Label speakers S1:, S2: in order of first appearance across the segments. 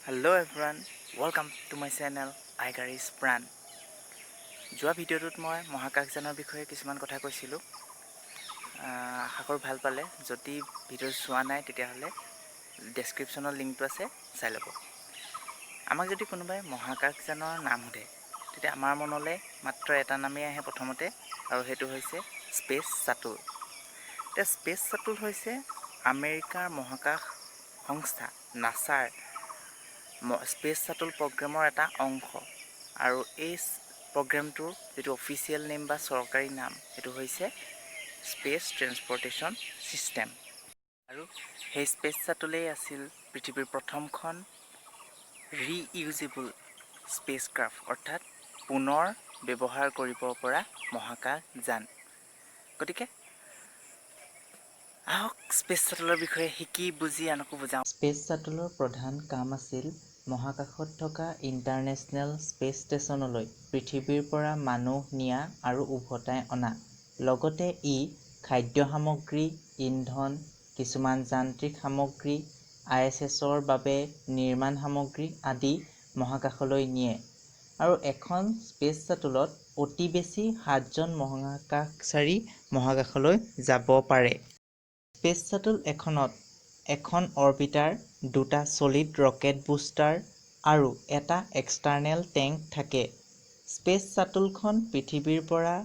S1: Hello everyone, welcome to my channel iGary's Pran. যোৱা ভিডিঅ'টোত মই মহাকাশযানৰ বিষয়ে কিছুমান কথা কৈছিলোঁ। আশা কৰোঁ ভাল পালে। যদি ভিডিঅ' চোৱা নাই তেতিয়াহ'লে ডেছক্ৰিপশ্যনৰ লিংকটো আছে, চাই ল'ব। আমাক যদি কোনোবাই মহাকাশযানৰ নাম সোধে তেতিয়া আমাৰ মনলৈ মাত্ৰ এটা নামেই আহে প্ৰথমতে, আৰু সেইটো হৈছে স্পেচ শ্বাটল। এতিয়া স্পেচ শ্বাটল হৈছে আমেৰিকাৰ মহাকাশ সংস্থা নাছাৰ স্পেচ শ্বাটল প্ৰগ্ৰেমৰ এটা অংশ, আৰু এই প্ৰগ্ৰেমটোৰ যিটো অফিচিয়েল নেম বা চৰকাৰী নাম সেইটো হৈছে স্পেচ ট্ৰেন্সপৰ্টেশ্যন ছিষ্টেম। আৰু সেই স্পেচ শ্বাটলেই আছিল পৃথিৱীৰ প্ৰথমখন ৰিইউজেবল স্পেচ ক্ৰাফ্ট, অৰ্থাৎ পুনৰ ব্যৱহাৰ কৰিব পৰা মহাকাশযান। গতিকে আহক স্পেচ শ্বাটলৰ বিষয়ে শিকি বুজি আনকো বুজাওঁ।
S2: স্পেচ শ্বাটলৰ প্ৰধান কাম আছিল মহাকাশত থকা ইণ্টাৰনেশ্যনেল স্পেচ ষ্টেচনলৈ পৃথিৱীৰ পৰা মানুহ নিয়া আৰু উভতাই অনা। লগতে ই খাদ্য সামগ্ৰী, ইন্ধন, কিছুমান যান্ত্ৰিক সামগ্ৰী, ISSৰ বাবে নিৰ্মাণ সামগ্ৰী আদি মহাকাশলৈ নিয়ে। আৰু এখন স্পেচ শ্বাটলত অতি বেছি 7জন মহাকাশচাৰী মহাকাশলৈ যাব পাৰে। স্পেচ শ্বাটল এখনত এখন অৰ্বিটাৰ, 2টা ছলিড ৰকেট বুষ্টাৰ আৰু এটা এক্সটাৰ্নেল টেংক থাকে। স্পেচ শ্বাটলখন পৃথিৱীৰ পৰা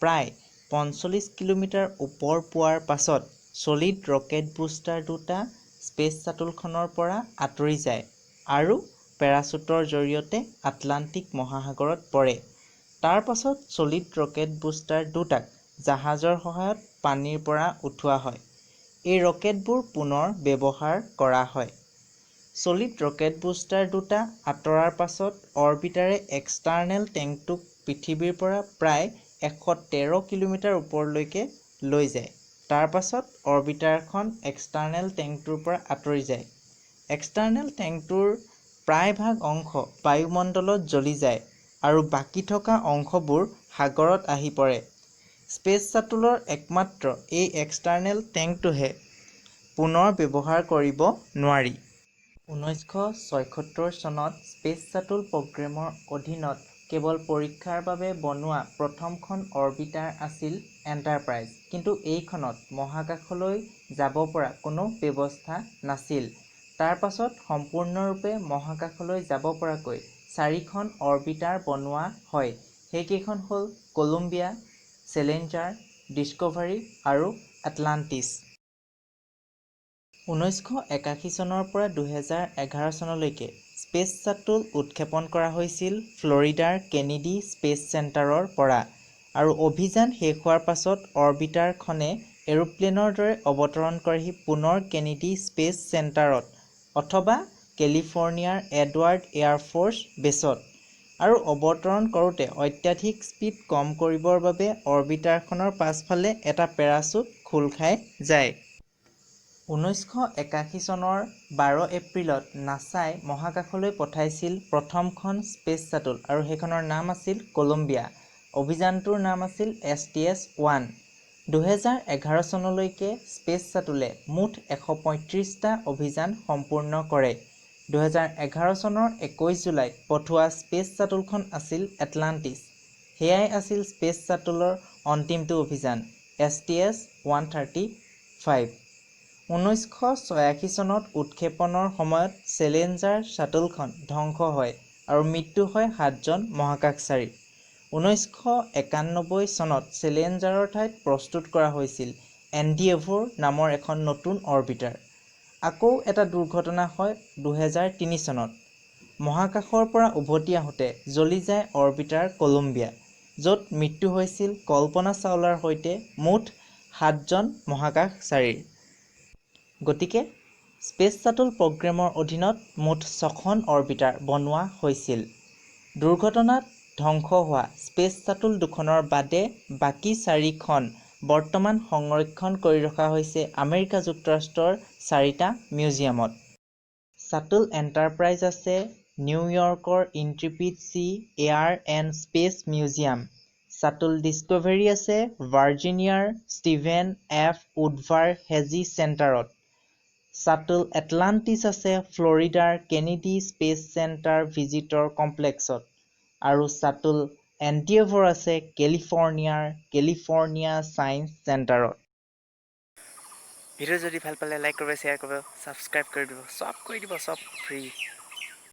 S2: প্ৰায় 45 কিলোমিটাৰ ওপৰ পোৱাৰ পাছত ছলিড ৰকেট বুষ্টাৰ 2টা স্পেচ শ্বাটলখনৰ পৰা আঁতৰি যায় আৰু পেৰাচুটৰ জৰিয়তে আটলাণ্টিক মহাসাগৰত পৰে। তাৰ পাছত ছলিড ৰকেট বুষ্টাৰ 2টাক জাহাজৰ সহায়ত পানীৰ পৰা উঠোৱা হয়। এই ৰকেটবোৰ পুনৰ ব্যৱহাৰ কৰা হয়। ছলিড ৰকেট বুষ্টাৰ 2টা আঁতৰাৰ পাছত অৰ্বিটাৰে এক্সটাৰ্নেল টেংকটোক পৃথিৱীৰ পৰা প্ৰায় 113 কিলোমিটাৰ ওপৰলৈকে লৈ যায়। তাৰ পাছত অৰ্বিটাৰখন এক্সটাৰ্নেল টেংকটোৰ পৰা আঁতৰি যায়। এক্সটাৰ্নেল টেংকটোৰ প্ৰায়ভাগ অংশ বায়ুমণ্ডলত জ্বলি যায় আৰু বাকী থকা অংশবোৰ সাগৰত আহি পৰে। স্পেচ শ্বাটলৰ একমাত্ৰ এই এক্সটাৰ্নেল টেংকটোহে পুনৰ ব্যৱহাৰ কৰিব নোৱাৰি। 1976 চনত স্পেচ শ্বাটল প্ৰগ্ৰেমৰ অধীনত কেৱল পৰীক্ষাৰ বাবে বনোৱা প্ৰথমখন অৰ্বিটাৰ আছিল এণ্টাৰপ্ৰাইজ, কিন্তু এইখনত মহাকাশলৈ যাব পৰা কোনো ব্যৱস্থা নাছিল। তাৰ পাছত সম্পূৰ্ণৰূপে মহাকাশলৈ যাব পৰাকৈ 4খন অৰ্বিটাৰ বনোৱা হয়। সেইকেইখন হ'ল কলম্বিয়া, চেলেঞ্জাৰ, ডিস্কভাৰী আৰু আটলাণ্টিছ। 1981 চনৰ পৰা 2011 চনলৈকে স্পেচ শ্বাটল উৎক্ষেপণ কৰা হৈছিল ফ্লৰিডাৰ কেনেডি স্পেচ চেণ্টাৰৰ পৰা, আৰু অভিযান শেষ হোৱাৰ পাছত অৰ্বিটাৰখনে এৰোপ্লেনৰ দৰে অৱতৰণ কৰেহি পুনৰ কেনেডি স্পেচ চেণ্টাৰত অথবা কেলিফৰ্ণিয়াৰ এডৱাৰ্ড এয়াৰ ফ'ৰ্চ বেছত। আৰু অৱতৰণ কৰোঁতে অত্যাধিক স্পীড কম কৰিবৰ বাবে অৰ্বিটাৰখনৰ পাছফালে এটা পেৰাচুট খোল খাই যায়। 1981 চনৰ 12 এপ্ৰিলত নাছাই মহাকাশলৈ পঠাইছিল প্ৰথমখন স্পেচ শ্বাটল, আৰু সেইখনৰ নাম আছিল কলম্বিয়া। অভিযানটোৰ নাম আছিল STS-1। 2011 চনলৈকে স্পেচ শ্বাটলে মুঠ 135টা অভিযান সম্পূৰ্ণ কৰে। 2011 চনৰ 21 জুলাইত পঠোৱা স্পেচ শ্বাটলখন আছিল এটলাণ্টিছ। সেয়াই আছিল স্পেচ শ্বাটলৰ অন্তিমটো অভিযান, STS-135। 1986 চনত উৎক্ষেপণৰ সময়ত চেলেঞ্জাৰ শ্বাটলখন ধ্বংস হয় আৰু মৃত্যু হয় 7জন মহাকাশচাৰীৰ। 1991 চনত চেলেঞ্জাৰৰ ঠাইত প্ৰস্তুত কৰা হৈছিল এনডিএভৰ নামৰ এখন নতুন অৰ্বিটাৰ। আকৌ এটা দুৰ্ঘটনা হয় 2003 চনত। মহাকাশৰ পৰা উভতি আহোঁতে জ্বলি যায় অৰ্বিটাৰ কলম্বিয়া, য'ত মৃত্যু হৈছিল কল্পনা চাওলাৰ সৈতে মুঠ 7জন মহাকাশচাৰীৰ। গতিকে স্পেচ শ্বাটল প্ৰগ্ৰেমৰ অধীনত মুঠ 6খন অৰ্বিটাৰ বনোৱা হৈছিল। দুৰ্ঘটনাত ধ্বংস হোৱা স্পেচ শ্বাটল দুখনৰ বাদে বাকী 4খন বৰ্তমান সংৰক্ষণ কৰি ৰখা হৈছে আমেৰিকা যুক্তৰাষ্ট্ৰৰ 4টা মিউজিয়ামত। শ্বাটল এণ্টাৰপ্ৰাইজ আছে নিউয়ৰ্কৰ Intrepid Sea Air and Space Museum. Shuttle Discovery আছে ভাৰ্জিনিয়াৰ ষ্টিভেন এফ উডভাৰ হেজি চেণ্টাৰত। শ্বাটল এটলাণ্টিছ আছে ফ্লৰিডাৰ কেনেডি স্পেচ চেণ্টাৰ ভিজিটৰ কমপ্লেক্সত আৰু শ্বাটল এণ্ডিয়েভৰ আছে কেলিফৰ্ণিয়াৰ কেলিফৰ্ণিয়া ছায়েন্স চেণ্টাৰত।
S1: ভিডিঅ' যদি ভাল পালে লাইক কৰিব, শ্বেয়াৰ কৰিব, ছাবস্ক্ৰাইব কৰি দিব, চব কৰি দিব, চব ফ্ৰী।